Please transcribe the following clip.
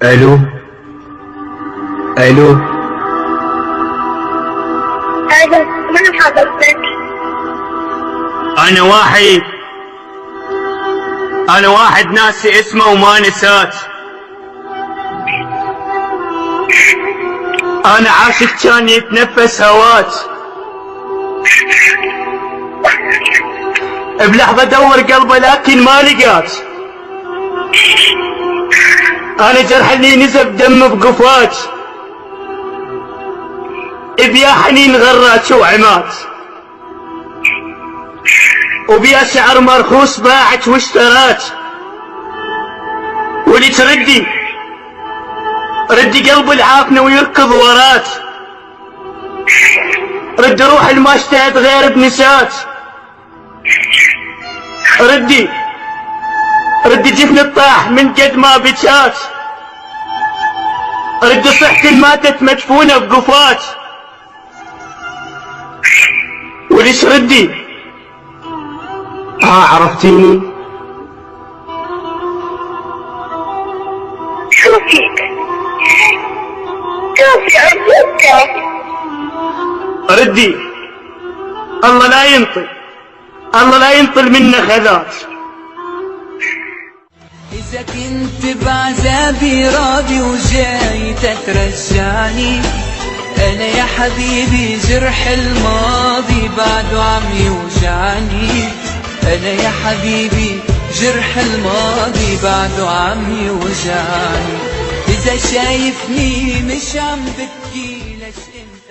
الو الو الو، من حضرتك؟ انا واحد ناسي اسمه وما نسات. انا عاشق كان يتنفس هوات، بلحظة دور قلبه لكن ما لقات. انا جرح اللي نزف دم بقفات، بيا حنين غرات وعمات، وبيا شعر مرخوص باعت واشترات. ولي ردي قلب العافنة ويركض ورات، رد روح الما اشتهت غير بنسات. ردي جفن الطاح من قد ما بجات، ردي صحتي الماتت مدفونة بقفات. وليش ردي عرفتيني؟ شو فيك عرفتك؟ ردي الله لا ينطل منا خذات. إذا كنت بعذابي راضي وجاي تترجعني، أنا يا حبيبي جرح الماضي بعده عم يوجعني. أنا يا حبيبي جرح الماضي بعده عم يوجعني. إذا شايفني مش عم ببكي ليش انت